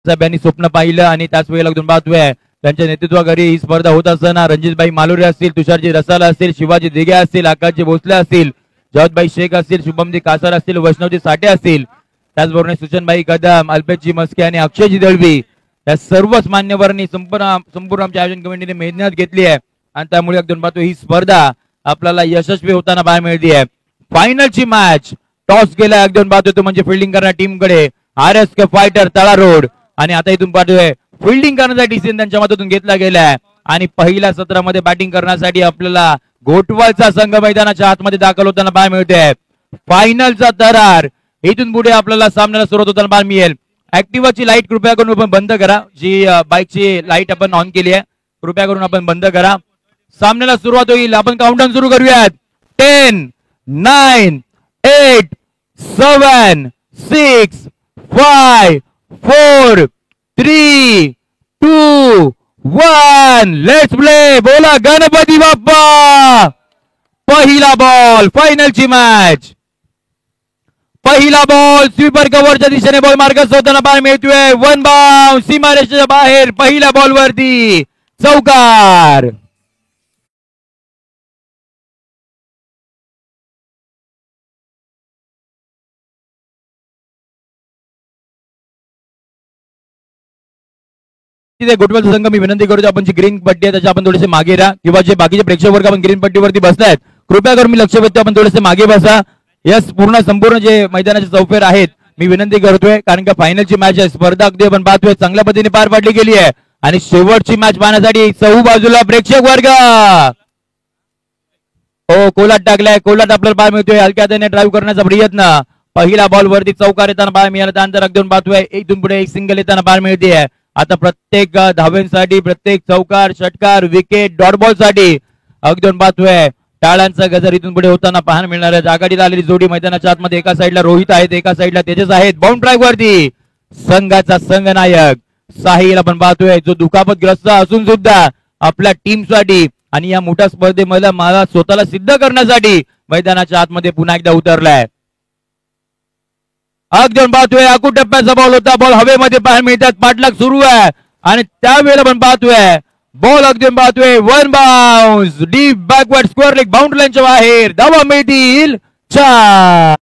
साहेबांनी स्वप्न पाहिलं आणि त्याच वेळेला अगदी पाहतोय त्यांच्या नेतृत्वाखाली ही स्पर्धा होत असताना रणजितभाई मालुरे असतील, तुषारजी रसाला असतील, शिवाजी दिघे असतील, आकाशजी भोसले असतील, जवतभाई शेख असतील, शुभमजी कासार असतील, वैष्णवजी साठे असतील, त्याचबरोबर सुचनभाई कदम, अल्पेशजी मस्के आणि अक्षयजी दळवी या सर्वच मान्यवरांनी संपूर्ण आमच्या आयोजन कमिटीने मेहनत घेतली आहे आणि त्यामुळे अगदी पाहतो ही स्पर्धा आपल्याला यशस्वी होताना पाहायला मिळते आहे. फायनलची मॅच टॉस गेला अगदी पाहतोय तो म्हणजे फिल्डिंग करणाऱ्या टीम कडे आर.एस. के फायटर तळा रोड आणि आता इथून पाहतोय फिल्डिंग करण्याचा डिसिजन त्यांच्या मतातून घेतला गेलाय आणि पहिल्या सत्रामध्ये बॅटिंग करण्यासाठी आपल्याला घोटवालचा संघ मैदानाच्या आतमध्ये दाखल होताना पाहायला मिळते. फायनलचा तरार इथून पुढे आपल्याला सामन्याला सुरुवात होताना पाहायला मिळेल. ऍक्टिव्हाची लाईट कृपया करून आपण बंद करा. जी बाईकची लाईट आपण ऑन केली आहे कृपया करून आपण बंद करा. सामन्याला सुरुवात होईल. आपण काउंटडाऊन सुरू करूयात. 10, 9, 8, 7, 6, 5, 4, 3, 2, 1. Let's play. बोला गणपती बाप्पा. पहिला बॉल फायनलची मॅच. पहिला बॉल स्वीपर कव्हरच्या दिशेने बॉल मार्गस्थ होताना पाहायला मिळतोय. वन बाउंड सीमारेषेच्या बाहेर. पहिल्या बॉल वरती चौकार. गोटवालचा संघ मी विनंती करतो आपण जी ग्रीन पट्टी आहे त्याच्या आपण थोडेसे मागे राहा किंवा जे बाकीचे प्रेक्षक वर्ग आपण ग्रीन पट्टीवरती बसतायत कृपया करून मी लक्ष वेधतो आपण थोडेसे मागे बसा. यस संपूर्ण जे मैदानाचे चौफेर आहेत मी विनंती करतोय कारण का फायनलची मॅच आहे. स्पर्धा अगदी आपण पाहतोय चांगल्या पद्धतीने पार पाडली गेली आहे आणि शेवटची मॅच पाहण्यासाठी चहू बाजूला प्रेक्षक वर्ग हो कोलाट टाकलाय. कोलाट आपल्याला पाहायला मिळतोय. हलक्या हाताने ड्राईव्ह करण्याचा प्रयत्न. पहिला बॉल वरती चौकार येताना पाहायला मिळाला. त्यानंतर अगदी पाहतोय इथून पुढे एक सिंगल येताना पाहायला मिळते. आता प्रत्येक धाव्यांसाठी प्रत्येक चौकार षटकार विकेट डॉट बॉल साठी अगदी पाहतोय टाळ्यांचा गजर इथून पुढे होताना पाहायला मिळणार आहे. आघाडीला आलेली जोडी मैदानाच्या आतमध्ये एका साईडला रोहित आहेत एका साईडला तेजस आहेत. बाउंड ड्राईव्ह वरती संघाचा संघनायक साहिल आपण पाहतोय जो दुखापतग्रस्त असून सुद्धा आपल्या टीम साठी आणि या मोठ्या स्पर्धेमध्ये मला स्वतःला सिद्ध करण्यासाठी मैदानाच्या आतमध्ये पुन्हा एकदा उतरलाय. अगदी पाहतोय आकू टप्प्याचा बॉल होता. बॉल हवेमध्ये पाहायला मिळतात. पाठलाग सुरू आहे आणि त्यावेळेला पण पाहतोय बॉल अगदी पाहतोय one bounce deep backward square leg boundary लाईनच्या बाहेर. धावा मिळतील 4.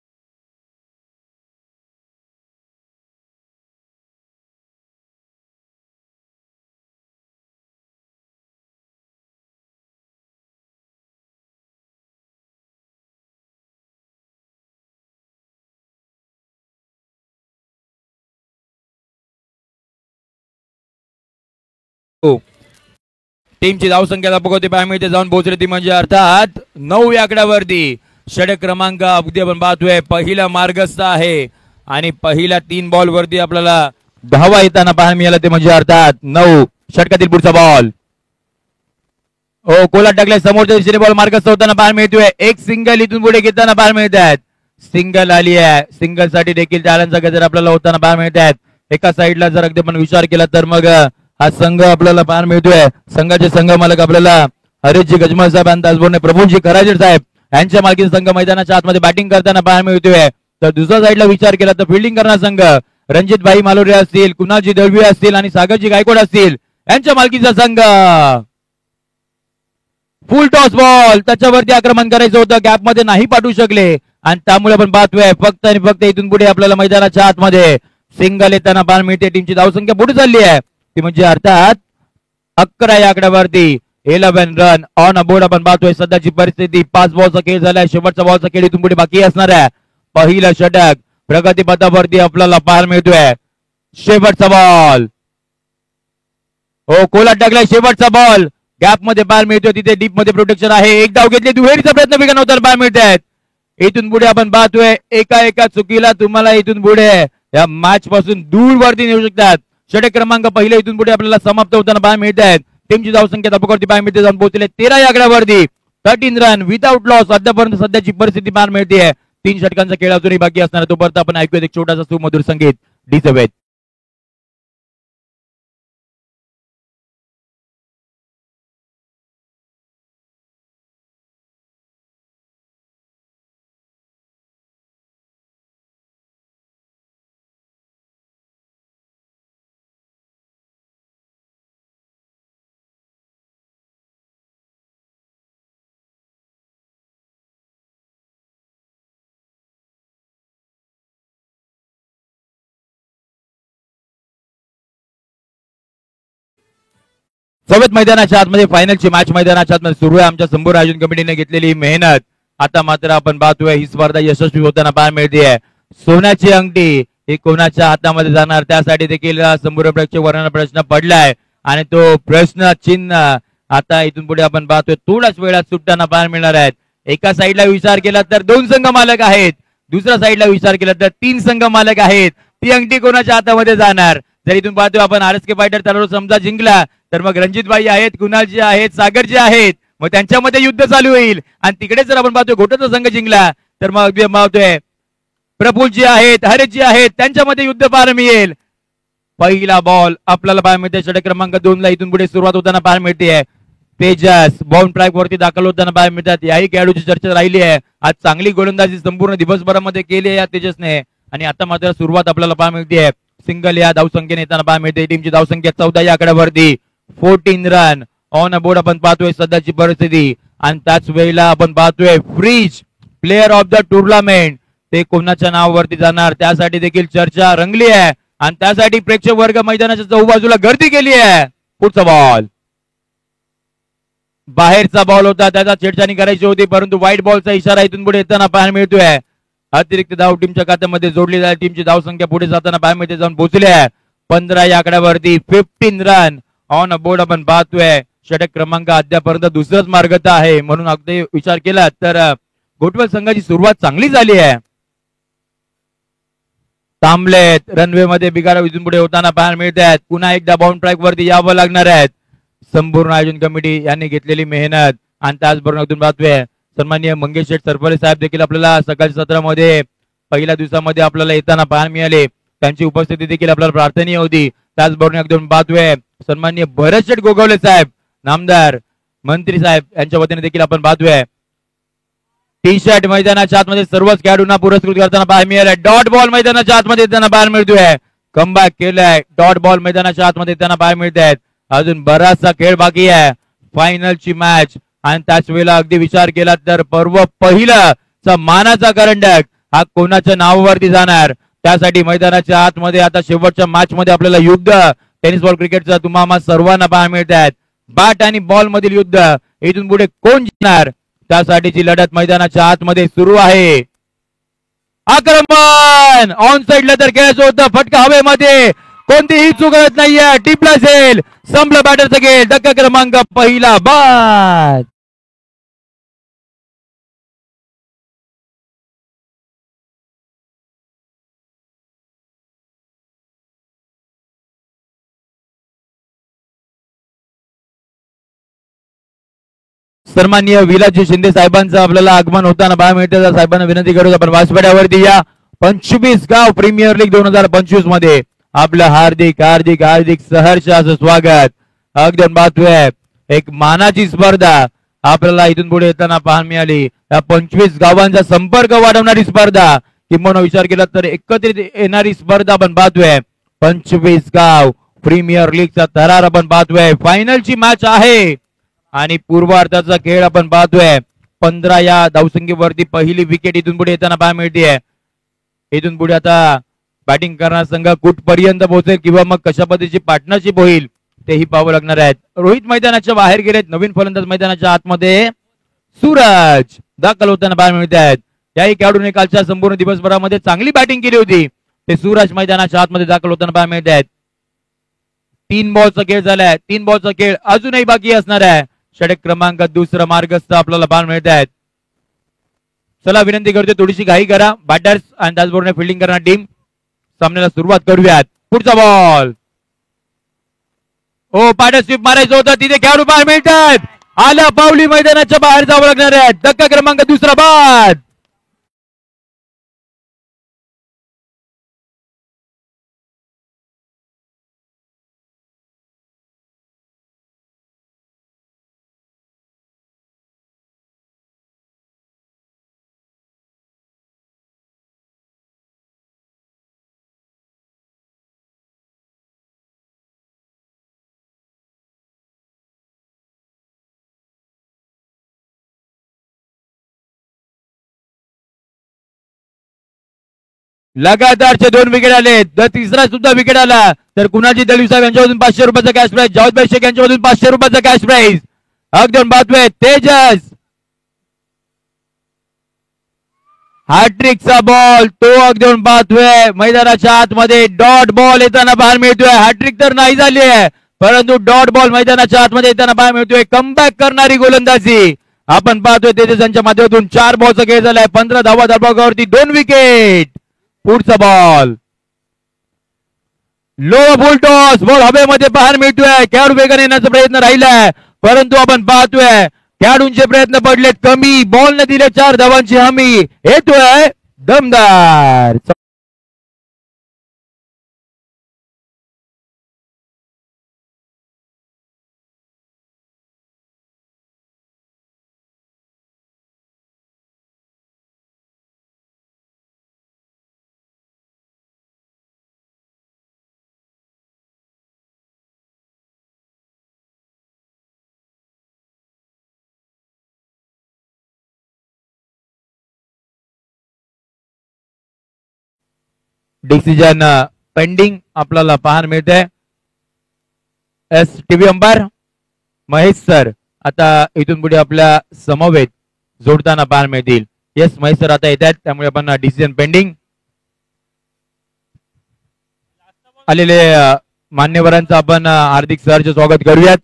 टीमची धावसंख्या बघते पाहायला मिळते जाऊन पोहोचले ती म्हणजे अर्थात 9 या आकड्यावरती. षटक क्रमांक अगदी आपण पाहतोय पहिला मार्गस्थ आहे आणि पहिल्या 3 बॉल वरती आपल्याला धावा येताना पाहायला मिळाला ते म्हणजे अर्थात 9. षटकातील पुढचा बॉल हो कोलाट टाकलाय. समोरच्या दिशेने बॉल मार्गस्थ होताना पाहायला मिळतोय. एक सिंगल इथून पुढे घेताना पाहायला मिळत आहेत. सिंगल आली आहे. सिंगल साठी देखील टाळ्यांचा गजर आपल्याला होताना पाहायला मिळत आहेत. एका साईडला जर अगदी आपण विचार केला तर मग हा संघ आपल्याला पाहायला मिळतोय. संघाचे संघ मालक आपल्याला हरीशजी गजमल साहेब आणि त्याचबरोबर प्रभूजी खराजीर साहेब यांच्या मालकीचा संघ मैदानाच्या आतमध्ये बॅटिंग करताना पाहायला मिळतोय. तर दुसऱ्या साईडला विचार केला तर फिल्डिंग करणारा संघ रणजितभाई मालोरे असतील, कुणालजी दळवी असतील आणि सागरजी गायकवाड असतील यांच्या मालकीचा संघ. फुल टॉस बॉल त्याच्यावरती आक्रमण करायचं होतं. गॅप मध्ये नाही पाठवू शकले आणि त्यामुळे आपण पाहतोय फक्त आणि फक्त इथून पुढे आपल्याला मैदानाच्या आतमध्ये सिंगल येताना पाहायला मिळते. टीमची धावसंख्या पुढे चालली आहे ती म्हणजे अर्थात 11 या आकड्यावरती 11 रन ऑन अबोर्ड. आपण पाहतोय सध्याची परिस्थिती 5 बॉलचा खेळ झालाय. शेवटचा बॉलचा खेळ इथून पुढे बाकी असणार आहे. पहिलं षटक प्रगतीपथावरती आपल्याला पाहायला मिळतोय. शेवटचा बॉल हो कोलाट टाकलाय. शेवटचा बॉल गॅप मध्ये पाहायला मिळतोय. तिथे डीप मध्ये प्रोटेक्शन आहे. एक धाव घेतली दुहेरीचा प्रयत्न वेगाने होताना पाहायला मिळत आहेत. इथून पुढे आपण पाहतोय एका चुकीला तुम्हाला इथून पुढे या मॅच पासून दूर वरती नेऊ शकतात. षटक क्रमांक पहिले इथून पुढे आपल्याला समाप्त होताना पाहायला मिळत आहेत. टीमची धावसंख्या धापकवरती पाहायला मिळते जाऊन पोहोचले 13 या आकड्यावरती 13 रन विदाउट लॉस. अद्यापर्यंत सध्याची परिस्थिती पाहायला मिळते. 3 षटकांचा खेळ अजूनही बाकी असणार. तोपर्यंत आपण ऐकूया एक छोटासा सुमधुर संगीत डीजे सोबत मैदानाच्या आतमध्ये फायनलची मॅच मैदानाच्या आतमध्ये सुरू आहे. आमच्या संपूर्ण आयोजन कमिटीने घेतलेली मेहनत आता मात्र आपण पाहतोय ही स्पर्धा यशस्वी होताना पाहायला मिळते. सोन्याची अंगठी ही कोणाच्या हातामध्ये जाणार त्यासाठी देखील संपूर्ण प्रेक्षक वर्णन प्रश्न पडलाय आणि तो प्रश्न चिन्ह आता इथून पुढे आपण पाहतोय थोड्याच वेळात सुटताना पाहायला मिळणार आहेत. एका साईडला विचार केला तर 2 संघ मालक आहेत, दुसऱ्या साईडला विचार केला तर 3 संघ मालक आहेत. ती अंगठी कोणाच्या हातामध्ये जाणार? जर इथून पाहतोय आपण RSK फायटर चालू समजा जिंकला तर मग रणजितभाई आहेत, कुणालजी आहेत, सागरजी आहेत, मग त्यांच्यामध्ये युद्ध चालू होईल. आणि तिकडे जर आपण पाहतोय घोटाचा संघ जिंकला तर मग पाहतोय प्रफुलजी आहेत, हरेशजी आहेत, त्यांच्यामध्ये युद्ध पाहायला मिळेल. पहिला बॉल आपल्याला पाहायला मिळते षटक क्रमांक 2 ला इथून पुढे सुरुवात होताना पाहायला मिळते. तेजस बाउंड ट्रॅक वरती दाखल होताना पाहायला मिळतात. याही खेळाडूची चर्चा राहिली आहे. आज चांगली गोलंदाजी संपूर्ण दिवसभरामध्ये केली आहे या तेजसने आणि आता मात्र सुरुवात आपल्याला पाहायला मिळते. सिंगल या धावसंख्येने येताना पाहायला मिळते. टीमची धावसंख्या 14 या आकड्यावरती 14 रन ऑन बोर्ड आपण पाहतोय सध्याची परिस्थिती. आणि त्याच वेळेला आपण पाहतोय फ्रीज प्लेअर ऑफ द टुर्नामेंट ते कोणाच्या नावावरती जाणार त्यासाठी देखील चर्चा रंगली आहे आणि त्यासाठी प्रेक्षक वर्ग मैदानाच्या चौबाजूला गर्दी केली आहे. पुढचा बॉल बाहेरचा बॉल होता, त्याचा छेडछाणी करायची होती परंतु व्हाईट बॉलचा इशारा इथून पुढे येताना पाहायला मिळतोय. अतिरिक्त धाव टीमच्या खात्यामध्ये जोडली जाईल. टीमची धावसंख्या पुढे जाताना पाहायला मिळते जाऊन पोहोचली आहे 15 या आकड्यावरती 15 रन ऑन बोर्ड आपण पाहतोय. षटक क्रमांक अद्यापर्यंत दुसरंच मार्गता आहे म्हणून अगदी विचार केला तर घोटवल संघाची सुरुवात चांगली झाली आहे. थांबलेत रनवे मध्ये बिगाड इथून पुढे होताना पाहायला मिळत आहेत. पुन्हा एकदा बाउंड ट्रॅक वरती यावं लागणार आहेत. संपूर्ण आयोजन कमिटी यांनी घेतलेली मेहनत आणि त्याचबरोबर पाहतोय सन्माननीय मंगेश शेठ सरपले साहेब देखील आपल्याला सकाळच्या सत्रामध्ये पहिल्या दिवसामध्ये आपल्याला येताना पाहायला मिळाले. त्यांची उपस्थिती देखील आपल्याला प्रार्थनीय होती. त्याचबरोबर एकदम पाहतोय सन्माननीय भरत शेठ गोगावले साहेब नामदार मंत्री साहेब यांच्या वतीने देखील आपण पाहतोय. टी शर्ट मैदानाच्या आतमध्ये सर्वच खेळाडूंना पुरस्कृत करताना पाहायला मिळालाय. डॉट बॉल मैदानाच्या आतमध्ये त्यांना पाहायला मिळतोय. कमबॅक केलाय. डॉट बॉल मैदानाच्या आतमध्ये त्यांना पाहायला मिळत आहेत. अजून बराचसा खेळ बाकी आहे. फायनलची मॅच आणि त्याच वेळेला अगदी विचार केला तर पर्व पहिला मानाचा करंडक हा कोणाच्या नावावरती जाणार त्यासाठी मैदानाच्या आतमध्ये आता शेवटच्या मॅच मध्ये आपल्याला युद्ध टेनिस बॉल क्रिकेटचा तुम्हाला सर्वांना पाहायला मिळत आहेत. बॅट आणि बॉल मधील युद्ध इथून पुढे कोण जिंकणार त्यासाठीची लढत मैदानाच्या आतमध्ये सुरू आहे. आक्रमण ऑन साइडला तर खेळायचं होतं. फटका हवेमध्ये कोणतीही चुकत नाहीये. टिपला जाईल संपलं बॅटरचा खेळ. धक्का क्रमांक पहिला बाद. सन्माननीय विलासजी शिंदे साहेबांचं आपल्याला आगमन होताना पाहायला मिळतं. साहेबांना विनंती करू आपण व्यासपीठावरती या. 25 गाव प्रीमियर लीग 2025 मध्ये आपलं हार्दिक हार्दिक हार्दिक सहर्ष असं स्वागत. अगदी पाहतोय एक मानाची स्पर्धा आपल्याला इथून पुढे येताना पाहायला मिळाली. या 25 गावांचा संपर्क वाढवणारी स्पर्धा किंवा विचार केला तर एकत्रित येणारी स्पर्धा आपण पाहतोय. 25 गाव प्रीमियर लीगचा थरार आपण पाहतोय. फायनलची मॅच आहे आणि पूर्वार्धाचा खेळ आपण पाहतोय. 15 या धावसंख्येवरती पहिली विकेट इथून पुढे येताना पाहायला मिळते. इथून पुढे आता बॅटिंग करणारा संघ कुठपर्यंत पोहोचेल किंवा मग कशा पद्धतीची पार्टनरशिप होईल तेही पाहावं लागणार आहेत. रोहित मैदानाच्या बाहेर गेलेत. नवीन फलंदाज मैदानाच्या आतमध्ये सूरज दाखल होताना पाहायला मिळत आहेत. याही खेळाडूने कालच्या संपूर्ण दिवसभरामध्ये चांगली बॅटिंग केली होती. ते सूरज मैदानाच्या आतमध्ये दाखल होताना पाहायला मिळत आहेत. 3 बॉलचा खेळ झालाय. 3 बॉलचा खेळ अजूनही बाकी असणार आहे. षटक क्रमांक दुसरा मार्गस्थ आपल्याला पाहायला मिळत आहेत. चला विनंती करतो थोडीशी घाई करा बॅटर्स आणि त्याचबरोबर फिल्डिंग करणार टीम. सामन्याला सुरुवात करूयात. पुढचा बॉल ओ पार्टनरशिप मारायचं होतं तिथे खेळाडू पाहायला मिळतात. आला पावली मैदानाच्या बाहेर जावं लागणार आहे. धक्का क्रमांक दुसरा बाद. लगातारचे 2 विकेट आले. जर तिसरा सुद्धा विकेट आला तर कुणाची दळवी साहेब यांच्यामधून 500 रुपयाचा कॅश प्राइज, जावेदभाई शेख यांच्यामधून 500 रुपयाचा कॅश प्राइज. अगदी बातवे तेजस हॅट्रिकचा बॉल तो अगदी पाहतोय मैदानाच्या आतमध्ये. डॉट बॉल येताना पाहायला मिळतोय. हॅट्रिक तर नाही झाली आहे परंतु डॉट बॉल मैदानाच्या आतमध्ये येताना पाहायला मिळतोय. कमबॅक करणारी गोलंदाजी आपण पाहतोय तेजस यांच्या माध्यमातून. 4 बॉलचा खेळ झालाय. 15 धावा धाबावरती 2 विकेट. पुढचा बॉल लो फुल टॉस. बॉल हवेमध्ये पाहायला मिळतोय. खेळाडू वेगाने येण्याचा प्रयत्न राहिलाय परंतु आपण पाहतोय खेळाडूंचे प्रयत्न पडलेत कमी. बॉल न दिले 4 धावांची हमी. येतोय दमदार. डिसिजन पेंडिंग आपल्याला पाहायला मिळते. S TV umpire Mahesh sir आता इथून पुढे आपल्या समवेत जोडताना पाहायला मिळतील. येस महेश सर आता येत आहेत त्यामुळे आपण डिसिजन पेंडिंग. आलेले मान्यवरांचं आपण हार्दिक सहर्ष स्वागत करूयात.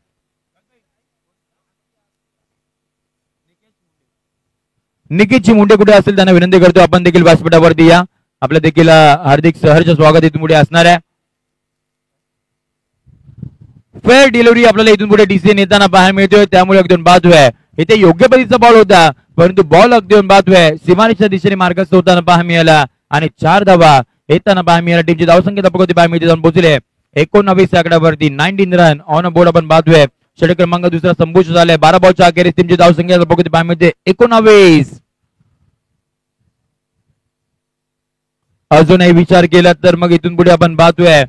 निकेशची मुंडे कुठे असेल त्यांना विनंती करतो आपण देखील व्यासपीठावरती या. आपलं देखील हार्दिक सहर्ष स्वागत इथून पुढे असणार आहे. फेअर डिलिव्हरी आपल्याला इथून पुढे डिसिजन येताना पाहायला मिळतोय त्यामुळे अगदी बाजूय. इथे योग्य पद्धतीचा बॉल होता परंतु बॉल अगदी बाजूय. सीमारेषच्या दिशेने मार्गस्थ होताना पाहायला मिळाला आणि 4 धावा येताना पाहायला मिळाला. टीमची धावसंख्या धापकोती पाहायला मिळते जाऊन पोहोचले 19 आकड्यावरती. 19 रन ऑन बोर्ड आपण बाजूय. षटक क्रमांक दुसरा संपुष्ट झालाय. 12 बॉलच्या अखेरीस टीमची धावसंख्या धापकोती पाहायला मिळते 19. अजूनही विचार केला तर मग इथून पुढे आपण पाहतोय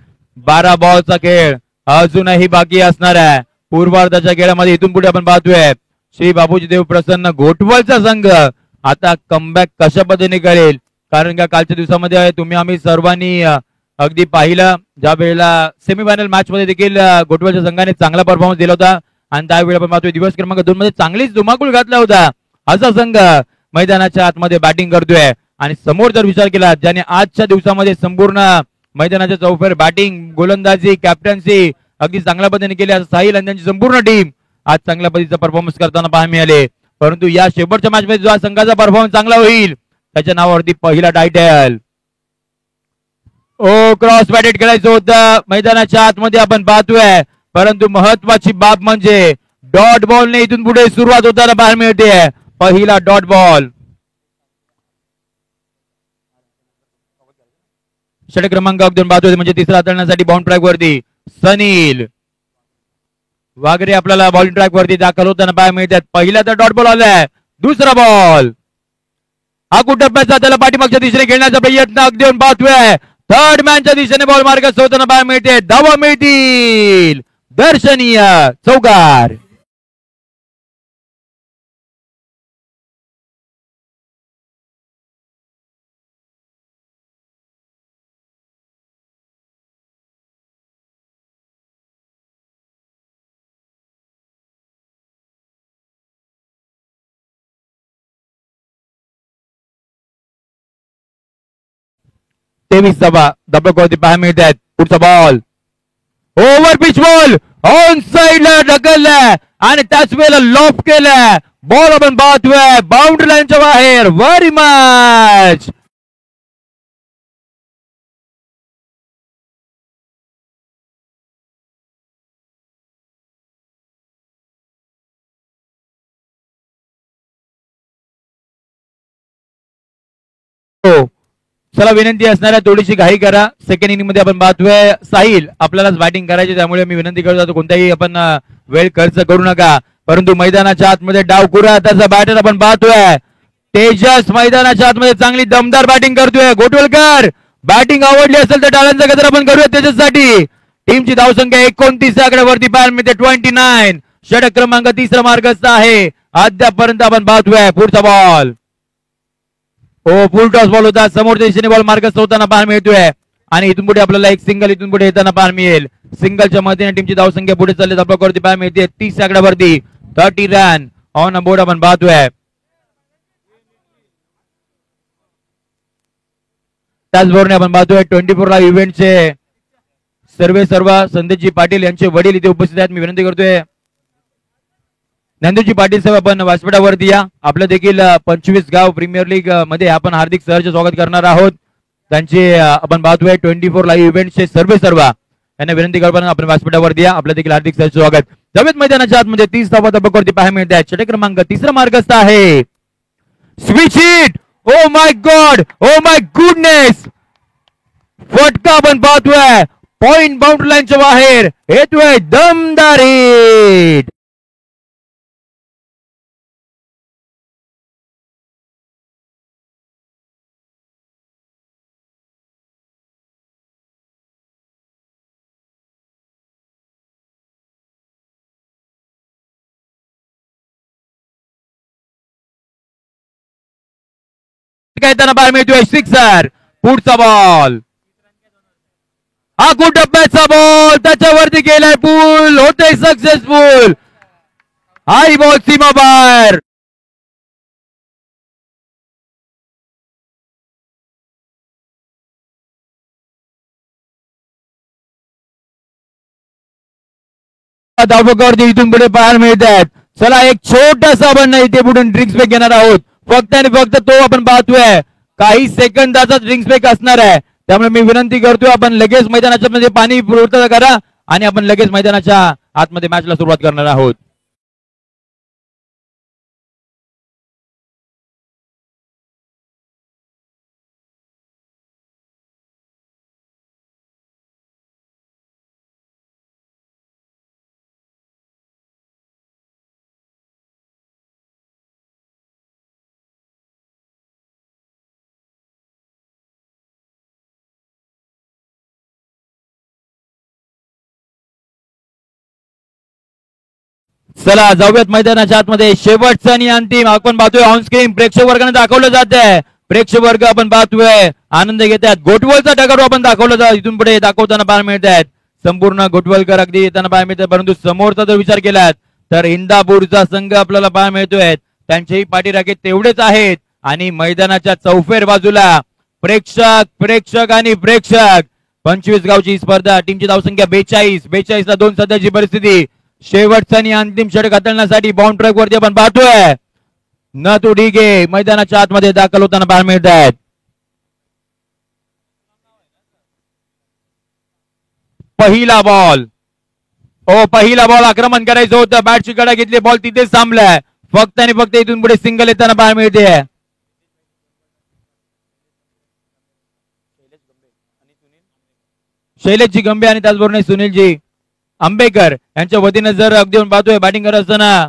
12 बॉलचा खेळ अजूनही बाकी असणार आहे. पूर्वार्धाच्या खेळामध्ये इथून पुढे आपण पाहतोय श्री बाबूजी देव प्रसन्न घोटवळचा संघ आता कमबॅक कशा पद्धतीने करेल. कारण का कालच्या दिवसामध्ये तुम्ही आम्ही सर्वांनी अगदी पाहिलं ज्या वेळेला सेमीफायनल मॅच मध्ये देखील घोटवळच्या संघाने चांगला परफॉर्मन्स दिला होता आणि त्यावेळी आपण पाहतोय दिवस क्रमांक 2 मध्ये चांगलीच धुमाकूळ घातला होता. असा संघ मैदानाच्या आतमध्ये बॅटिंग करतोय आणि समोर जर विचार केला ज्याने आजच्या दिवसामध्ये संपूर्ण मैदानाच्या चौफेर बॅटिंग गोलंदाजी कॅप्टन्सी अगदी चांगल्या पद्धतीने केली असं साहिल आणि त्यांची संपूर्ण टीम आज चांगल्या पद्धतीचा परफॉर्मन्स करताना पाहायला मिळाले. परंतु या शेवटच्या मॅच मध्ये जो संघाचा परफॉर्मन्स चांगला होईल त्याच्या नावावरती पहिला टायटल. ओ क्रॉस बॅटेड खेळायचं होतं मैदानाच्या आतमध्ये आपण पाहतोय परंतु महत्वाची बाब म्हणजे डॉट बॉलने इथून पुढे सुरुवात होताना पाहायला मिळते. पहिला डॉट बॉल. षटक क्रमांक 2 पाहतोय म्हणजे तिसरा हाताळण्यासाठी बाउंड ट्रॅक वरती सनील वागरे आपल्याला बॉलिंग ट्रॅक वरती दाखल होताना पाहायला मिळतात. पहिला तर डॉट बॉल आलाय. दुसरा बॉल हा कुटप्प्याचा त्याला पाठीमागच्या दिशेने खेळण्याचा प्रयत्न अगदी पाहतोय. थर्ड मॅनच्या दिशेने बॉल मार्गस्थ होताना पाहायला मिळते. धावा मिळतील. दर्शनीय चौकार. तेवीस धावा धबकवरती पाहायला मिळत आहेत. पुढचा ball over pitch ball on साइडला ढकललाय आणि त्याच वेळेला लॉफ केलाय. बॉल आपण पाहतोय बाउंड्री लाईनच्या बाहेर. व्हेरी मच चला विनंती असणार आहे थोडीशी घाई करा. सेकंड इनिंग मध्ये आपण पाहतोय साहिल आपल्यालाच बॅटिंग करायची त्यामुळे मी विनंती करतो कोणताही आपण वेळ खर्च करू नका. परंतु मैदानाच्या आतमध्ये डावखुरा त्याचा बॅटर आपण पाहतोय. तेजस मैदानाच्या आतमध्ये चांगली दमदार बॅटिंग करतोय. गोटवलकर बॅटिंग आवडली असेल तर टाळ्यांचा गजर आपण करूया तेजससाठी. टीमची धावसंख्या 29 आकड्यावरती पाहायला मिळते 29. षटक क्रमांक 3 मार्गस्थ आहे अद्यापर्यंत आपण पाहतोय. पुढचा बॉल हो, फुल टॉस बॉल होता. समोरच्या दिशेने बॉल मार्गस्थ होताना पाहायला मिळतोय आणि इथून पुढे आपल्याला एक सिंगल इथून पुढे येताना पाहायला मिळेल. सिंगलच्या मदतीने टीमची धावसंख्या पुढे चालली आपल्यावरती पाहायला मिळते 30 आकड्यावरती 30 रन ऑन बोर्ड आपण पाहतोय. त्याचबरोबर आपण पाहतोय 24 लाईव्ह इव्हेंटचे सर्व संदेशजी पाटील यांचे वडील इथे उपस्थित आहेत. मी विनंती करतोय नंदूजी पाटील साहेब आपण व्यासपीठावरती या. आपलं देखील 25 गाव प्रीमियर लीग मध्ये आपण हार्दिक सहर्ष स्वागत करणार आहोत. त्यांचे आपण पाहतोय 24 लाईव्ह इव्हेंटचे सर्व यांना विनंती करताना आपण व्यासपीठावरती या. आपलं देखील हार्दिक सहर्ष स्वागत. जवेद मैदानाच्या आतमध्ये 30 धावा तबक्यावरती पाहायला मिळत आहेत. षटक क्रमांक 3 मार्गस्थ आहे. Switch hit. Oh my God, oh my goodness, फटका आपण पाहतोय पॉइंट बाउंड्री लाईनच्या बाहेर येतोय दमदार हिट. काय त्यांना बाहेर मिळतोय सिक्सर. पुढचा बॉल, हा खूप टप्प्याचा बॉल त्याच्यावरती गेलाय, पूल होते सक्सेसफुल. हाय बॉल सीमा बाहेर. धावपकावरती इथून पुढे पाहायला मिळत आहेत. चला एक छोटासा आपण इथे पुढे ड्रिंक्स ब्रेक घेणार आहोत. फक्त आणि फक्त तो आपण पाहतोय काही सेकंदाचा ड्रिंक्स ब्रेक असणार आहे. त्यामुळे मी विनंती करतोय आपण लगेच मैदानाच्या मध्ये पाणी पुरवठा करा आणि आपण लगेच मैदानाच्या आतमध्ये मॅचला सुरुवात करणार आहोत. चला जाऊयात मैदानाच्या आतमध्ये. शेवटचा आणि अंतिम आपण पाहतोय ऑन स्क्रीन प्रेक्षक वर्गाने दाखवलं जात आहे. प्रेक्षक वर्ग आपण पाहतोय आनंद घेत आहेत. गोटवलचा डगारू आपण दाखवलं जात इथून पुढे दाखवताना पाहायला मिळत आहेत. संपूर्ण गोटवलकर अगदी येताना पाहायला मिळतात. परंतु समोरचा जर विचार केलात तर इंदापूरचा संघ आपल्याला पाहायला मिळतोय. त्यांचेही पाठीराखे तेवढेच आहेत आणि मैदानाच्या चौफेर बाजूला प्रेक्षक आणि प्रेक्षक. 25 गावची स्पर्धा. टीमची धावसंख्या 42 ला 2 सध्याची परिस्थिती. शेवटचा आणि अंतिम षटक हाताळण्यासाठी बाउंड ट्रॅक वरती आपण पाहतोय न तो ढिगे मैदानाच्या आतमध्ये दाखल होताना पाहायला मिळत आहेत. पहिला बॉल, ओ पहिला बॉल आक्रमण करायचं होतं. बॅटची कडा घेतली, बॉल तिथेच थांबलाय. फक्त आणि फक्त इथून पुढे सिंगल येताना पाहायला मिळते. शैलेशजी गंभे आणि त्याचबरोबर सुनीलजी आंबेकर यांच्या वतीने जर अगदी पाहतोय बॅटिंग करत असताना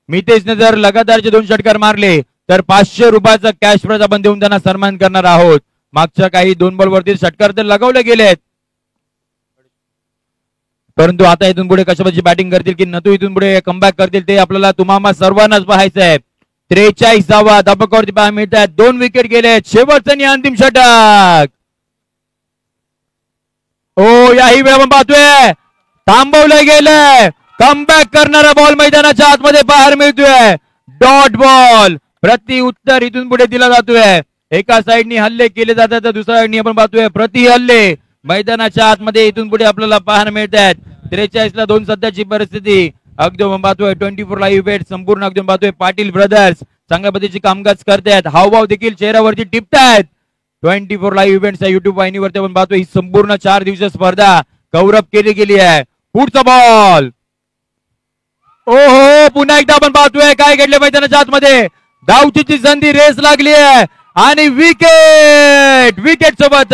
मितेशने जर लगातारचे 2 षटकार मारले तर 500 रुपयाचा कॅश प्राइज आपण देऊन त्यांना सन्मान करणार आहोत. मागच्या काही 2 बॉल वरती षटकार तर लगवले गेलेत, परंतु आता इथून पुढे कशाची बॅटिंग करतील की नतू इथून पुढे कमबॅक करतील ते आपल्याला तुम्हाला सर्वांनाच पाहायचं आहे. 43 धाबकावरती पाहायला मिळत आहेत. 2 विकेट गेलेत. शेवटचं आणि अंतिम षटक. ओ याही वेळ आपण पाहतोय थांबवलं गेलंय. कमबॅक करणारा बॉल मैदानाच्या आतमध्ये पाहायला मिळतोय. डॉट बॉल प्रति उत्तर इथून पुढे दिला जातोय. एका साइडनी हल्ले केले जातात तर दुसऱ्या साइडनी आपण पाहतोय प्रति हल्ले मैदानाच्या आतमध्ये इथून पुढे आपल्याला पाहायला मिळत आहेत. 43 ला 2 सध्याची परिस्थिती. अगदी आपण पाहतोय 24 लाईव्ह इव्हेंट संपूर्ण अगदी पाहतोय पाटील ब्रदर्स चांगल्या पद्धतीची कामकाज करतायत. हावभाव देखील चेहऱ्यावरती टिपतायत. 24 लाईव्ह इव्हेंट्स युट्यूब वाहिनीवरती आपण पाहतोय ही संपूर्ण 4 दिवसीय स्पर्धा कव्हर केली गेली आहे. पुढचा बॉल, ओहो पुन्हा एकदा आपण पाहतोय काय घडले मैदानाच्या आतमध्ये. धावचीची संधी रेस लागली आहे आणि विकेट सोबत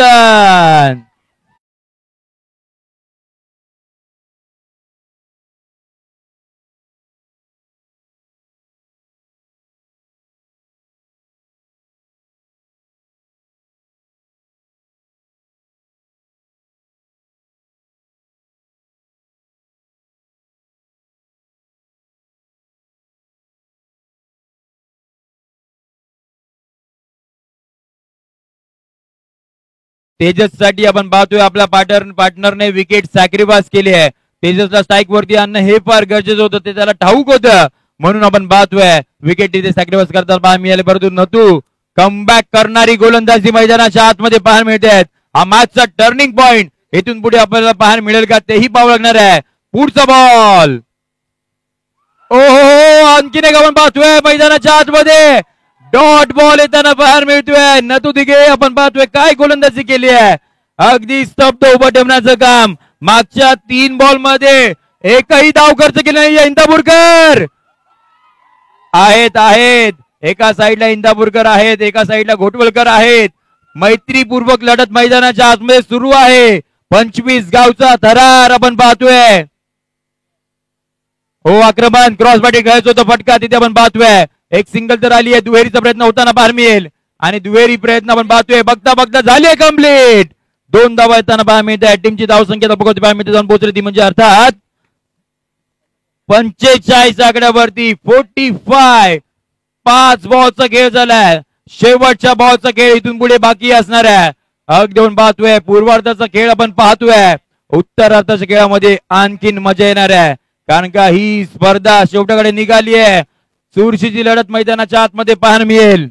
तेजससाठी आपण पाहतोय आपल्या पार्टनरने विकेट सॅक्रिफाईस केली आहे. तेजसला स्ट्राईक वरती आणणं हे फार गरजेचं होतं, ते त्याला ठाऊक होतं, म्हणून आपण पाहतोय विकेट तिथे सॅक्रिफाईस करताना पाहायला मिळाले. परंतु नतू कमबॅक करणारी गोलंदाजी मैदानाच्या आतमध्ये पाहायला मिळते. हा मॅचचा टर्निंग पॉइंट इथून पुढे आपल्याला पाहायला मिळेल का तेही पाहावं लागणार आहे. पुढचा बॉल, ओहो, आणखीन एक आपण पाहतोय मैदानाच्या आतमध्ये डॉट बॉल येताना पाहायला मिळतोय. नतू दिघे आपण पाहतोय काय गोलंदाजी केली आहे, अगदी स्तब्ध उभं ठेवण्याचं काम. मागच्या 3 बॉल मध्ये एकही धाव खर्च केला नाही इंदापूरकर. आहेत एका साईडला इंदापूरकर आहेत, एका साईडला घोटवलकर आहेत. मैत्रीपूर्वक लढत मैदानाच्या आतमध्ये सुरू आहे. 25 गावचा थरार आपण पाहतोय. हो, आक्रमण क्रॉस बॅटिंग खेळायचं होतं, फटका तिथे आपण पाहतोय. एक सिंगल तर आली आहे, दुहेरीचा प्रयत्न होताना पाहायला मिळेल आणि दुहेरी प्रयत्न आपण पाहतोय. बघता झाले कम्प्लीट. 2 धावा येताना पाहायला मिळत आहे. टीमची धावसंख्या पाहायला मिळते, जाऊन पोहोचली ती म्हणजे अर्थात 45 आकड्यावरती 45. 5 बॉलचा खेळ झालाय, शेवटच्या बॉलचा खेळ इथून पुढे बाकी असणार आहे. अगदी आपण पाहतोय पूर्वार्धाचा खेळ आपण पाहतोय. उत्तरार्धाच्या खेळामध्ये आणखीन मजा येणार आहे, कारण का ही स्पर्धा शेवटाकडे निघाली आहे. चुरशीची लढत मैदानाच्या आतमध्ये पाहायला मिळेल.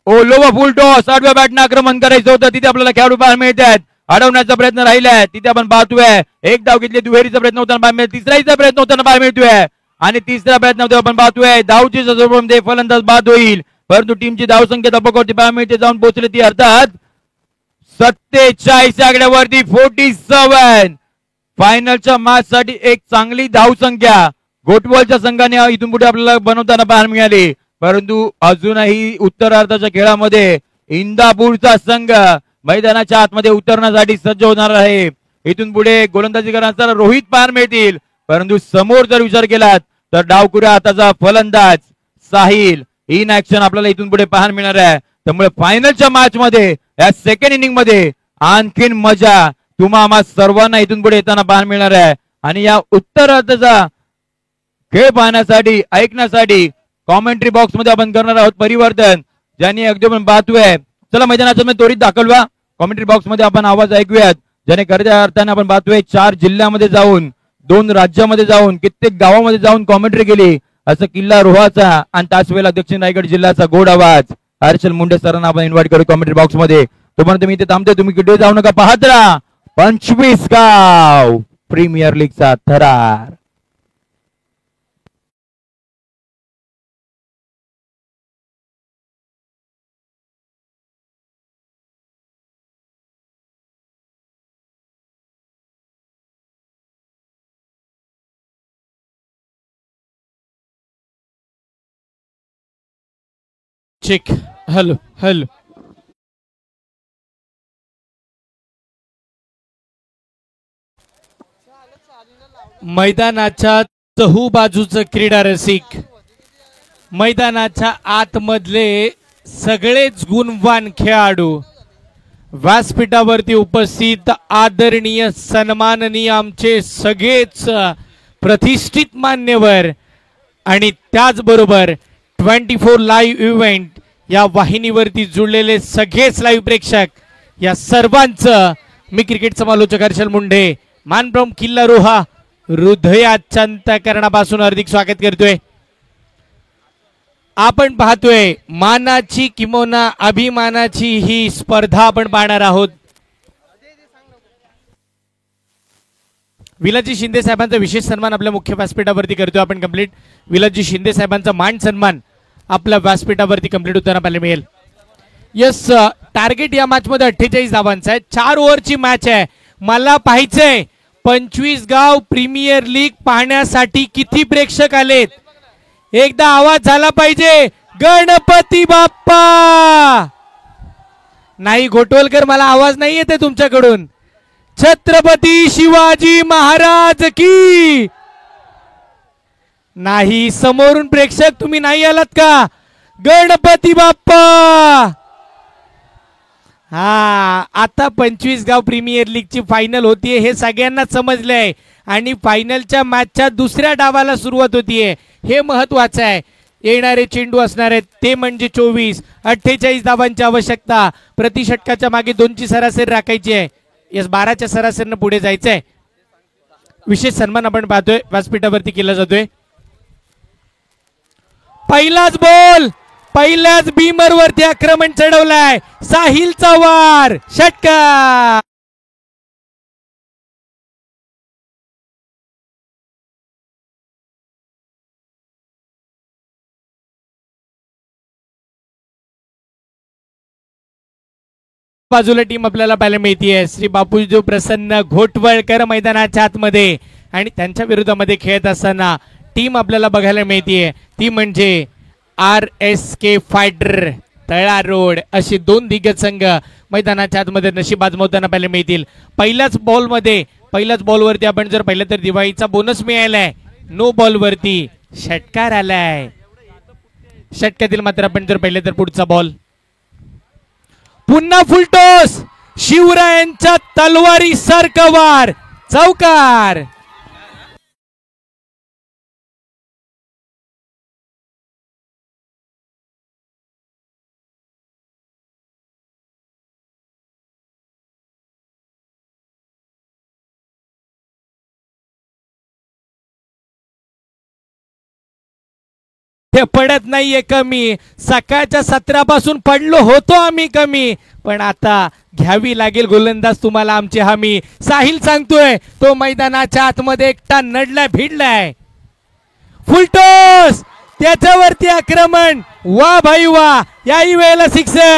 ओ लोवा फुल टॉस, 8व्या बॅटने आक्रमण करायचं होतं, तिथे आपल्याला खेळाडू पाहायला मिळतात. अडवण्याचा प्रयत्न राहिलाय, तिथे आपण पाहतोय. एक धाव घेतली, दुहेरीचा प्रयत्न होताना पाहायला मिळेल, तिसराचा प्रयत्न होताना पाहायला मिळतोय आणि तिसरा प्रयत्न होता आपण पाहतोय. धावची जोडमध्ये फलंदाज बाद होईल, परंतु टीमची धावसंख्या तबकावरती पाहायला मिळते, जाऊन पोहोचली ती अर्थात 47 आकड्यावरती 47. फायनलच्या मॅच साठी एक चांगली धावसंख्या घोटवलच्या संघाने इथून पुढे आपल्याला बनवताना पाहायला मिळाली. परंतु अजूनही उत्तरार्धाच्या खेळामध्ये इंदापूरचा संघ मैदानाच्या आतमध्ये उतरण्यासाठी सज्ज होणार आहे. इथून पुढे गोलंदाजी करण्याचा रोहित पाहायला मिळतील, परंतु समोर जर विचार केलात तर डावकुऱ्या हाताचा फलंदाज साहिल इन ऍक्शन आपल्याला इथून पुढे पाहायला मिळणार आहे. त्यामुळे फायनलच्या मॅच मध्ये या सेकंड इनिंग मध्ये आणखीन मजा तुम्हा सर्वांना इथून पुढे येताना पाहायला मिळणार आहे. आणि या उत्तरार्धाचा खेळ पाहण्यासाठी ऐकण्यासाठी कॉमेंट्री बॉक्स मध्ये आपण करणार आहोत परिवर्तन, ज्यांनी अगदी आपण पाहतोय. चला मैदानाच्या मध्ये त्वरित दाखलवा, कॉमेंट्री बॉक्स मध्ये आपण आवाज ऐकूयात, ज्याने खऱ्या अर्थाने आपण पाहतोय 4 जिल्ह्यामध्ये जाऊन, 2 राज्यामध्ये जाऊन, कित्येक गावामध्ये जाऊन कॉमेंट्री केली. असं किल्ला रोहाचा आणि तासवेला दक्षिण रायगड जिल्ह्याचा गोड आवाज हर्षल मुंडे सरांना आपण इन्व्हाइट करू कॉमेंट्री बॉक्स मध्ये. तुम्हाला मी इथे थांबते, तुम्ही कुठे जाऊ नका, पाहत राहा 25 गाव प्रीमियर लीगचा थरार. Check, hello hello. मैदानाच्या चहू बाजूचं क्रीडा रसिक, मैदानाच्या आतमधले सगळेच गुणवान खेळाडू, व्यासपीठावरती उपस्थित आदरणीय सन्माननीय आमचे सगळेच प्रतिष्ठित मान्यवर आणि त्याचबरोबर 24 लाईव्ह इव्हेंट या वाहिनीवरती जुळलेले सगळेच लाईव्ह प्रेक्षक, या सर्वांचं मी क्रिकेट समालोचक हर्षल मुंडे मानप्रम किल्ला रोहा हृदयाच्या अंतःकरणापासून हार्दिक स्वागत करतोय. आपण पाहतोय मानाची किंवा अभिमानाची ही स्पर्धा आपण पाहणार आहोत. विलाजी शिंदे साहेबांचा विशेष सन्मान आपल्या मुख्य व्यासपीठावरती करतोय आपण कंप्लीट. विलाजी शिंदे साहेबांचा मान सन्मान आपल्या व्यासपीठावरती कंप्लीट होताना पाहायला मिळेल. यस, टार्गेट या मॅच मध्ये 48 धावांचा आहे. 4 ओव्हरची मॅच आहे. मला पाहायचंय 25 गाव प्रीमियर लीग पाहण्यासाठी किती प्रेक्षक आलेत. एकदा आवाज झाला पाहिजे, गणपती बाप्पा. नाही घोटवलकर, मला आवाज नाही येते तुमच्याकडून. छत्रपती शिवाजी महाराज की. नाही, समोरून प्रेक्षक तुम्ही नाही आलात का? गणपती बाप्पा. हा, आता 25 गाव प्रीमियर लीगची फायनल होतीये हे सगळ्यांना समजलंय आणि फायनलच्या मॅचच्या दुसऱ्या डावाला सुरुवात होतीये हे महत्वाचं आहे. येणारे चेंडू असणार आहेत ते म्हणजे 24. 48 धावांची आवश्यकता. प्रति षटकाच्या मागे 2ची सरासरी राखायची आहे. यस 12च्या सरासरीनं पुढे जायचंय. विशेष सन्मान आपण पाहतोय व्यासपीठावरती केला जातोय. पहिलाच बॉल, पहिल्याच बीमर वरती आक्रमण चढवलाय. साहिलचा वार, षटकार. बाजूला टीम आपल्याला पाहायला मिळतीये. श्री बापूजी प्रसन्न घोटवळकर मैदानाच्या आतमध्ये आणि त्यांच्या विरोधामध्ये खेळत असताना टीम आपल्याला बघायला मिळतीये ती म्हणजे RSK फायटर तळा रोड. अशी 2 दिग्गज संघ मैदानाच्या आतमध्ये नशीब आजमावताना पाहायला मिळतील. पहिल्याच बॉलवरती आपण जर पाहिलं तर दिवाळीचा बोनस मिळालाय. नो बॉलवरती षटकार आलाय. षटकातील मात्र आपण जर पाहिलं तर पुढचा बॉल पुन्हा फुलटॉस. शिवरायांच्या तलवारी सारखा वार, चौकार. ते पडत नाहीये कमी. सकाळच्या 17 पासून पडलो होतो आम्ही कमी, पण आता घ्यावी लागेल गोलंदाज तुम्हाला आमची हमी. साहिल सांगतोय तो मैदानाच्या आतमध्ये एकटा नडलाय भिडलाय. फुलटॉस त्याच्यावरती आक्रमण. वा भाई वा. याही वेळेला सिक्सर.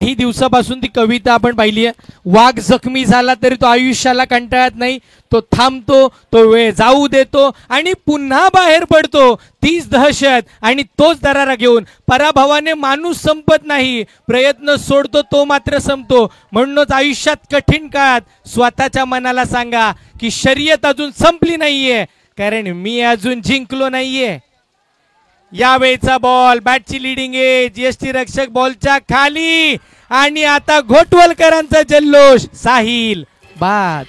ही दिवसापासून ती कविता आपण पाहिली आहे. वाघ जखमी झाला तरी तो आयुष्याला कंटाळत नाही. तो थांबतो, तो वेळ जाऊ देतो आणि पुन्हा बाहेर पडतो. तीच दहशत आणि तोच दरारा घेऊन पराभवाने माणूस संपत नाही. प्रयत्न सोडतो तो मात्र संपतो. म्हणूनच आयुष्यात कठीण काळात स्वतःच्या मनाला सांगा की शर्यत अजून संपली नाहीये, कारण मी अजून जिंकलो नाहीये. यावेळचा बॉल बॅटची लिडिंग एज. यष्टी रक्षक बॉलच्या खाली आणि आता घोटवलकरांचा जल्लोष. साहिल बाद.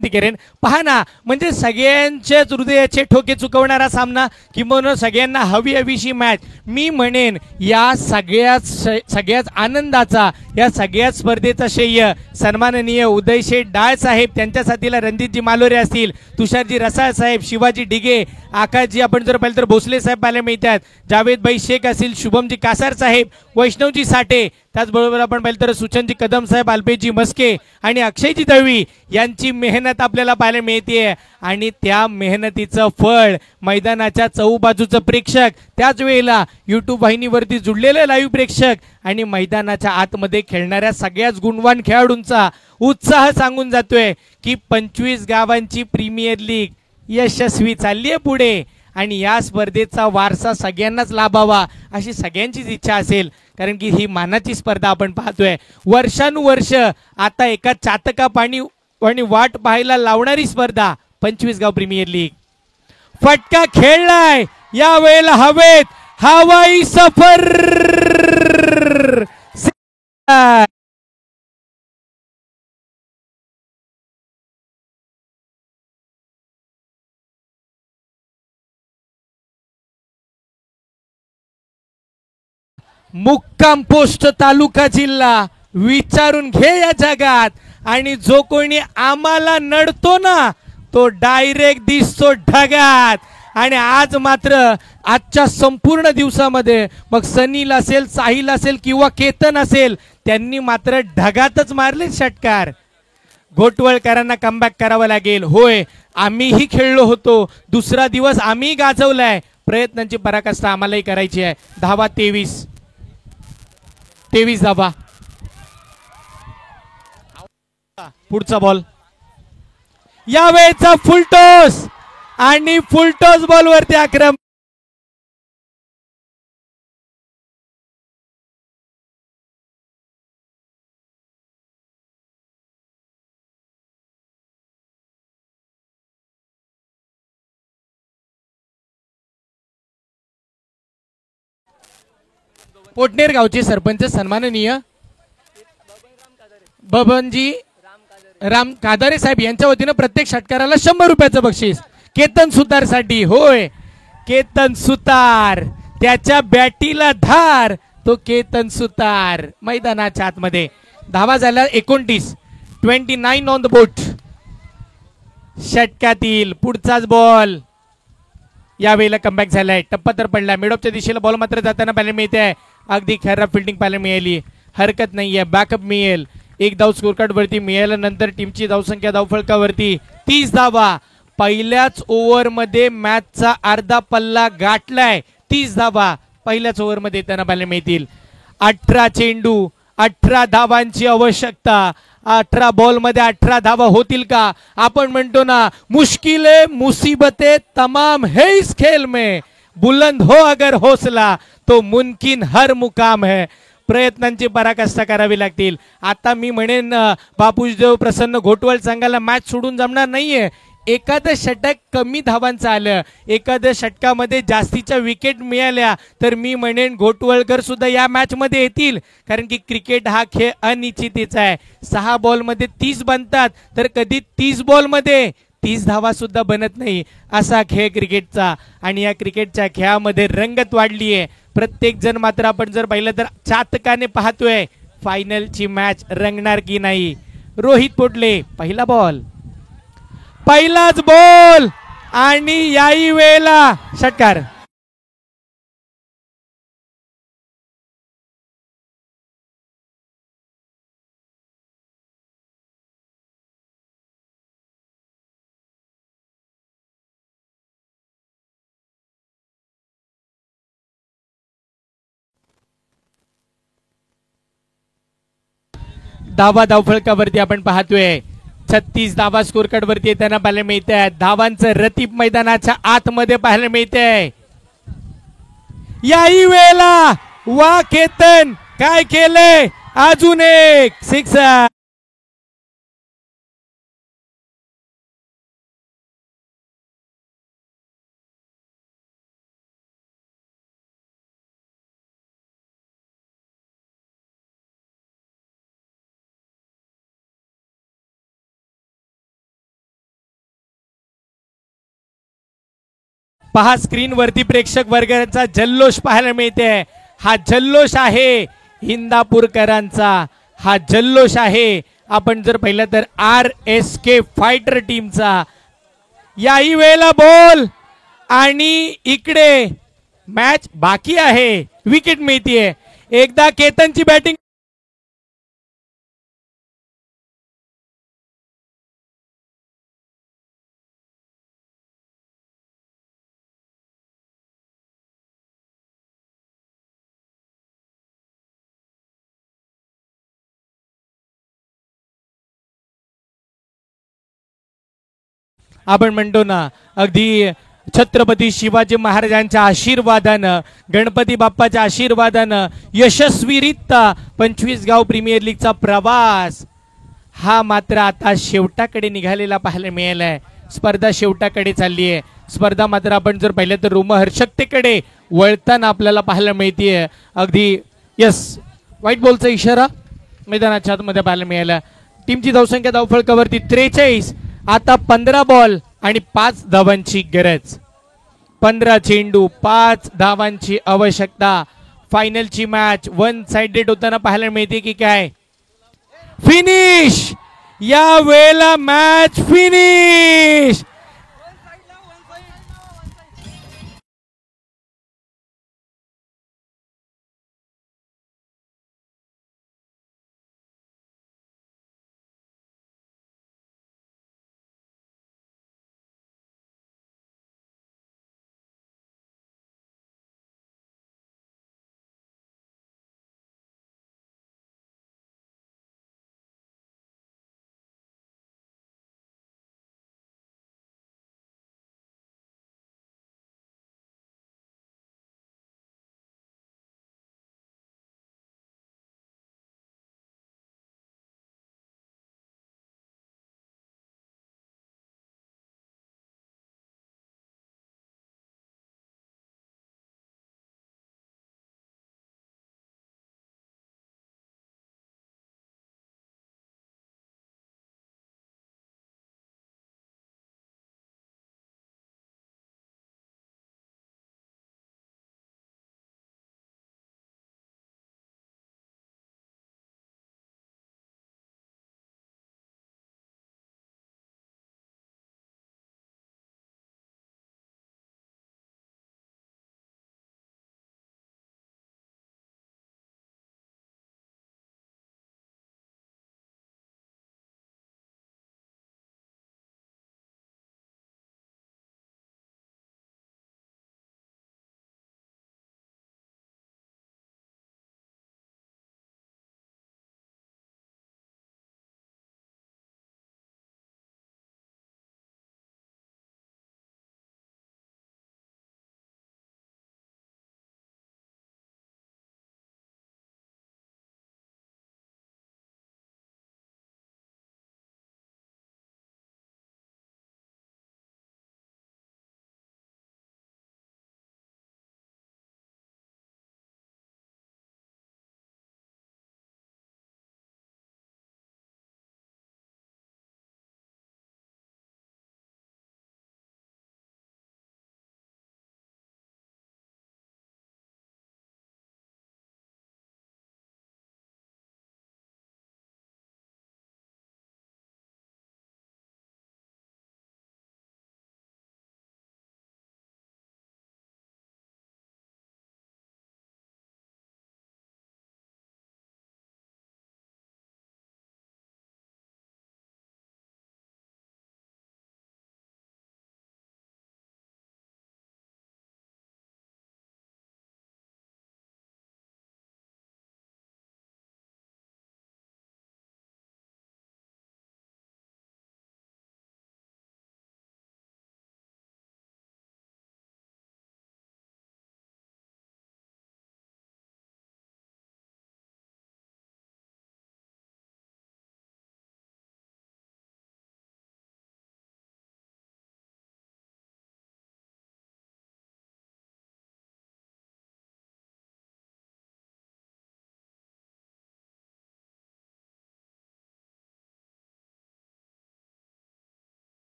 करेन पहा ना, म्हणजे सगळ्यांच्याच हृदयाचे ठोके चुकवणारा सामना किंवा सगळ्यांना हवीशी मॅच. मी म्हणेन या सगळ्याच आनंदाचा, या सगळ्याच स्पर्धेचा श्रेय सन्माननीय उदयशेठ डाळ साहेब, त्यांच्या साथीला रणजितजी मालोरे असतील, तुषारजी रसाळ साहेब, शिवाजी डिगे, आकाशजी आपण जर पाहिलं तर भोसले साहेब पाहायला मिळतात, जावेदभाई शेख असतील, शुभमजी कासार साहेब, वैष्णवजी साठे, त्याचबरोबर आपण पाहिलं तर सुचनजी कदम साहेब, अल्पेशजी मस्के आणि अक्षयजी दळवी यांची मेहनत आपल्याला पाहायला मिळते. आणि त्या मेहनतीचं फळ मैदानाच्या चहूबाजूचं प्रेक्षक, त्याच वेळेला यूट्यूब वाहिनीवरती जुडलेले लाईव्ह प्रेक्षक आणि मैदानाच्या आतमध्ये खेळणाऱ्या सगळ्याच गुणवान खेळाडूंचा उत्साह सांगून जातोय की 25 गावांची प्रीमियर लीग यशस्वी चालली आहे पुढे आणि या स्पर्धेचा वारसा सगळ्यांनाच लाभावा अशी सगळ्यांचीच इच्छा असेल. कारण की ही मानाची स्पर्धा आपण पाहतोय वर्षानुवर्ष. आता एका चातका पाणी आणि वाट पाहायला लावणारी स्पर्धा 25 गाव प्रीमियर लीग. फटका खेळलाय या वेळेला हवेत, हवाई सफर. मुक्काम पोस्ट तालुका जिल्हा विचारून घे या जगात. आणि जो कोणी आम्हाला नडतो ना तो डायरेक्ट दिसतो ढगात. आणि आज मात्र आजच्या संपूर्ण दिवसामध्ये मग सनील असेल, साहिल असेल किंवा केतन असेल, त्यांनी मात्र ढगातच मारले षटकार. घोटवळकरांना कमबॅक करावं लागेल. होय, आम्हीही खेळलो होतो, दुसरा दिवस आम्ही गाजवलाय, प्रयत्नांची पराकाष्ठा आम्हालाही करायची आहे. धावा 23 धावा. पुढचा बॉल यावेळेचा फुलटॉस आणि फुलटॉस बॉल वरती आक्रमण. पोटनेर गावचे सरपंच सन्माननीय बबनजी राम कादारे साहेब यांच्या वतीनं प्रत्येक षटकाराला 100 रुपयाचं बक्षीस. केतन सुतार साठी. होय, केतन सुतार, त्याच्या बॅटीला धार, तो केतन सुतार मैदानाच्या आतमध्ये. धावा झाल्या 29 ऑन द बोट. षटकातील पुढचाच बॉल यावेळेला कमबॅक झालाय. टप्पा तर पडला. मिडऑफच्या दिशेला बॉल मात्र जाताना पाहायला मिळते. अगदी खराब फिल्डिंग पाहायला मिळाली. हरकत नाहीये, बॅकअप मिळेल. एक धाव स्कोर कार्ड वरती मिळाल्यानंतर टीमची धावसंख्या धावफलकावरती 30 धावा. पहिल्याच ओव्हर मध्ये मॅचचा अर्धा पल्ला गाठलाय. 30 धावा पहिल्याच ओव्हर मध्ये त्यांना पाहायला मिळतील. 18 चेंडू, 18 धावांची आवश्यकता. 18 बॉल मध्ये 18 धावा होतील का? आपण म्हणतो ना, मुश्किलें मुसीबतें तमाम है इस खेल में, बुलंद हो अगर हौसला तो मुमकिन हर मुकाम है. प्रयत्नांची पराकाष्ठा करावी लागतील. आता मी म्हणेन बापूजदेव प्रसन्न घोटवळ संघाला मॅच सोडून जमणार नाहीये. एखादं षटक कमी धावांचं आलं, एखाद्या षटकामध्ये जास्तीच्या विकेट मिळाल्या तर मी म्हणेन घोटवळकर सुद्धा या मॅच मध्ये येतील. कारण की क्रिकेट हा खेळ अनिश्चिततेचा आहे. 6 बॉल मध्ये 30 बनतात तर कधी 30 बॉल मध्ये 30 धावा सुद्धा बनत नाही. असा खेळ क्रिकेटचा. आणि या क्रिकेटच्या खेळामध्ये रंगत वाढली आहे. प्रत्येक जण मात्र आपण जर पाहिलं तर चातकाने पाहतोय फायनलची मॅच रंगणार की नाही. रोहित पोटले पहिला बॉल, पहिलाच बॉल आणि याही वेळेला षटकार. धावा धावफलकावरती आपण पाहतोय 36 धावा स्कोर कार्ड वरती येताना पाहायला मिळते. धावांचं रतीप मैदानाच्या आतमध्ये पाहायला मिळते. याही वेळेला वा केतन काय केलंय, अजून एक सिक्सर. पहा स्क्रीन वरती प्रेक्षक वर्गाचा जल्लोष पाहायला मिळते. हा जल्लोष आहे इंदापूरकरांचा, हा जल्लोष आहे आपण जर पाहिलं तर RSK फायटर टीमचा. याही वेळेला बॉल आणि इकडे मॅच बाकी आहे. विकेट मिळतीये. एकदा केतनची बॅटिंग आपण म्हणतो ना, अगदी छत्रपती शिवाजी महाराजांच्या आशीर्वादानं, गणपती बाप्पाच्या आशीर्वादानं यशस्वीरित्या 25 गाव प्रीमियर लीगचा प्रवास हा मात्र आता शेवटाकडे निघालेला पाहायला मिळालाय. स्पर्धा शेवटाकडे चालली आहे. स्पर्धा मात्र आपण जर पाहिलं तर रोमहर्षकतेकडे वळताना आपल्याला पाहायला मिळतीये. अगदी यस, व्हाईट बॉलचा इशारा मैदानाच्या आतमध्ये पाहायला मिळाला. टीमची धावसंख्या धावफलकावरती 43. आता 15 बॉल आणि 5 धावांची गरज. 15 चेंडू 5 धावांची आवश्यकता. फायनलची मॅच वन साइडेड होताना पाहायला मिळते की काय. फिनिश, या वेळेला मॅच फिनिश.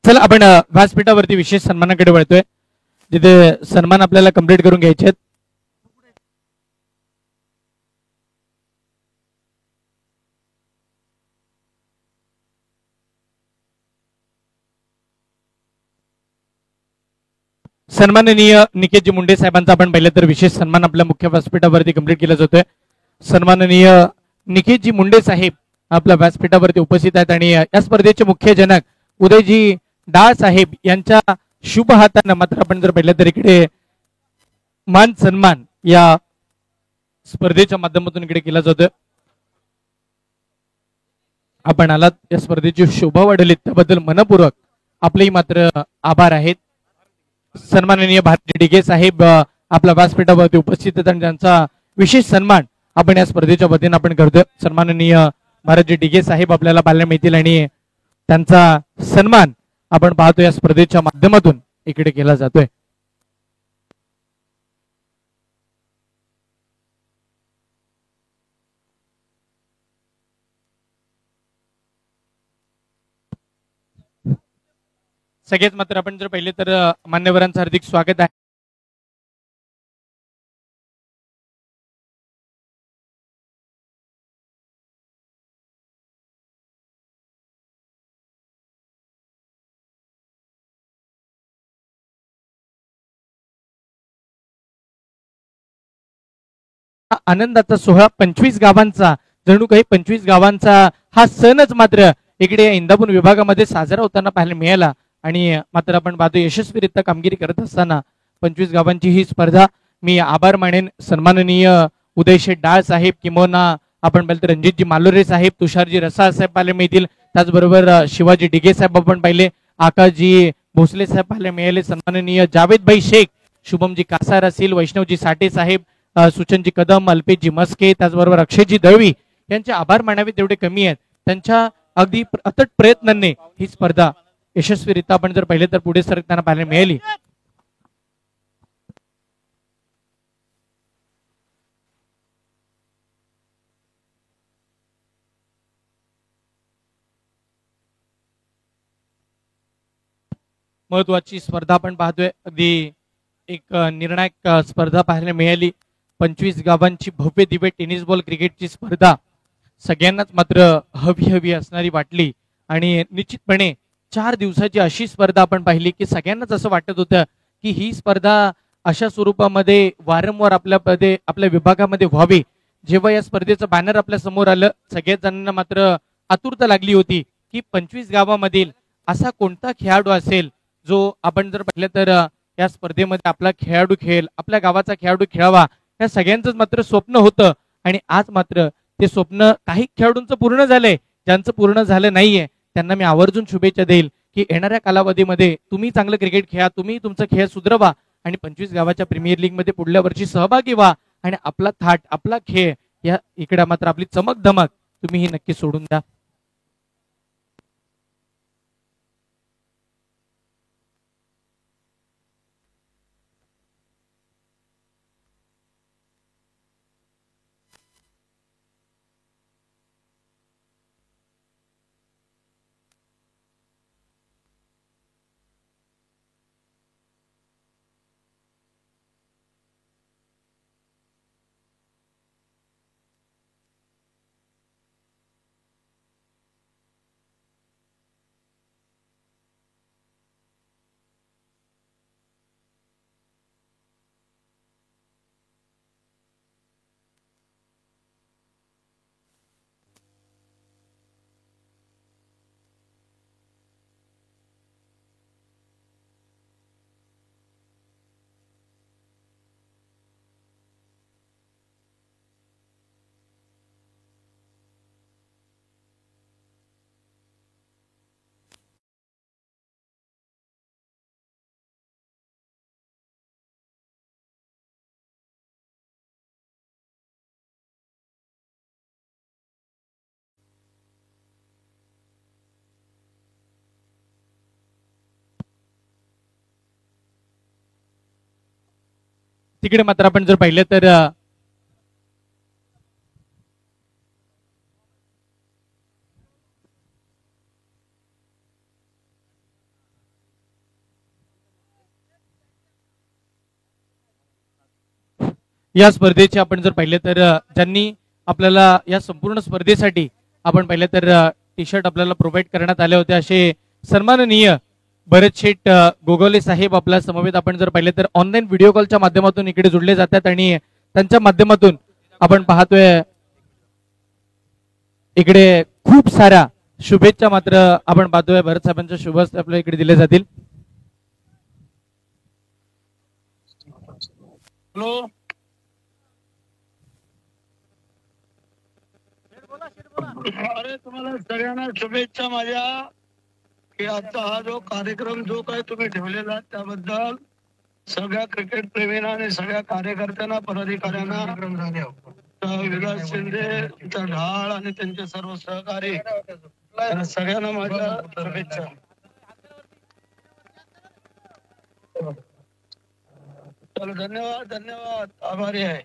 चला आपण व्यासपीठावरती विशेष सन्मानाकडे वळतोय, जिथे सन्मान आपल्याला कंप्लीट करून घ्यायचे आहेत. सन्माननीय निकेतजी मुंडे साहेबांचा आपण पहिले तर विशेष सन्मान आपल्या मुख्य व्यासपीठावरती कंप्लीट केला जातोय. सन्माननीय निकेतजी मुंडे साहेब आपल्या व्यासपीठावरती उपस्थित आहेत आणि या स्पर्धेचे मुख्य जनक उदयजी डाळ साहेब यांच्या शुभ हातानं मात्र आपण जर पाहिलं तर इकडे मान सन्मान या स्पर्धेच्या माध्यमातून इकडे केला जातोय. आपण आलात, या स्पर्धेची शोभा वाढवली त्याबद्दल मनपूर्वक आपलेही मात्र आभार आहेत. सन्माननीय भारती डिगे साहेब आपल्या व्यासपीठावरती उपस्थित आहेत आणि त्यांचा विशेष सन्मान आपण या स्पर्धेच्या वतीने आपण करतोय. सन्माननीय भारती डिगे साहेब आपल्याला पाहायला मिळतील आणि त्यांचा सन्मान आपण पाहतो या स्पर्धेच्या माध्यमातून इकडे केला जातोय. सगळ्यात मात्र आपण जर पाहिले तर मान्यवरांचं हार्दिक स्वागत आहे. आनंदाचा सोहळा 25 गावांचा, जणू काही 25 गावांचा हा सणच मात्र इकडे इंदापूर विभागामध्ये साजरा होताना पाहायला मिळाला. आणि मात्र आपण पाहतो यशस्वीरित्या कामगिरी करत असताना 25 गावांची ही स्पर्धा. मी आभार मानेन सन्माननीय उदयशेठ डाळ साहेब, किंवा आपण पाहिलं तर रणजितजी मालोरे साहेब, तुषारजी रसाळ साहेब पाहायला मिळतील, त्याचबरोबर शिवाजी डिगे साहेब आपण पाहिले, आकाशजी भोसले साहेब पाहायला मिळाले, सन्माननीय जावेदभाई शेख, शुभमजी कासार असतील, वैष्णवजी साठे साहेब, सुचनजी कदम, अल्पेशजी मस्के, त्याचबरोबर अक्षयजी दळवी यांचे आभार मानावे तेवढे कमी आहेत. त्यांच्या अगदी अथक प्रयत्नांनी ही स्पर्धा यशस्वीरित्या आपण जर पाहिले तर पुढे सरकताना पाहायला मिळाली. महत्वाची स्पर्धा आपण पाहतोय, अगदी एक निर्णायक स्पर्धा पाहायला मिळाली. 25 गावांची भव्य दिव्य टेनिस बॉल क्रिकेटची स्पर्धा सगळ्यांनाच मात्र हवी हवी असणारी वाटली. आणि निश्चितपणे 4 दिवसाची अशी स्पर्धा आपण पाहिली की सगळ्यांनाच असं वाटत होतं की ही स्पर्धा अशा स्वरूपामध्ये वारंवार आपल्या विभागामध्ये व्हावी. जेव्हा या स्पर्धेचं बॅनर आपल्या समोर आलं, सगळ्याच जणांना मात्र आतुरता लागली होती की 25 गावामधील असा कोणता खेळाडू असेल जो आपण जर पाहिलं तर या स्पर्धेमध्ये आपला खेळाडू खेळेल, आपल्या गावाचा खेळाडू खेळावा, या सगळ्यांचंच मात्र स्वप्न होतं. आणि आज मात्र ते स्वप्न काही खेळाडूंचं पूर्ण झालंय, ज्यांचं पूर्ण झालं नाहीये त्यांना मी आवर्जून शुभेच्छा देईल की येणाऱ्या कालावधीमध्ये तुम्ही चांगलं क्रिकेट खेळा, तुम्ही तुमचा खेळ सुधरवा आणि 25 गावाच्या प्रीमियर लीग मध्ये पुढल्या वर्षी सहभागी व्हा आणि आपला थाट, आपला खेळ, या इकडे मात्र आपली चमक धमक तुम्ही ही नक्की सोडून द्या. तिकडे मात्र आपण जर पाहिलं तर या स्पर्धेचे आपण जर पाहिले तर ज्यांनी आपल्याला या संपूर्ण स्पर्धेसाठी आपण पाहिलं तर टी शर्ट आपल्याला प्रोव्हाइड करण्यात आले होते असे सन्माननीय भरत शेठ गोगवले साहेब आपल्या समवेत आपण जर पाहिले तर ऑनलाईन व्हिडिओ कॉलच्या माध्यमातून इकडे जुडले जातात आणि त्यांच्या माध्यमातून आपण पाहतोय इकडे खूप साऱ्या शुभेच्छा मात्र आपण पाहतोय भरत साहेबांच्या शुभ हस्ते आपल्या इकडे दिले जातील. हॅलो अरे तुम्हाला सगळ्यांना शुभेच्छा माझ्या की आजचा हा जो कार्यक्रम जो काय तुम्ही ठेवलेला त्याबद्दल सगळ्या क्रिकेट प्रेमींना आणि सगळ्या कार्यकर्त्यांना पदाधिकाऱ्यांना विलास शिंदे ढाळ आणि त्यांचे सर्व सहकारी त्यांना सगळ्यांना माझ्या शुभेच्छा. चलो धन्यवाद धन्यवाद आभारी आहे.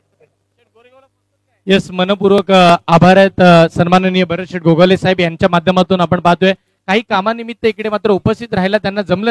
यस मनपूर्वक आभार आहेत सन्माननीय भरत शेठ गोगवले साहेब यांच्या माध्यमातून आपण पाहतोय काही कामानिमित्त इकडे मात्र उपस्थित राहायला त्यांना जमलं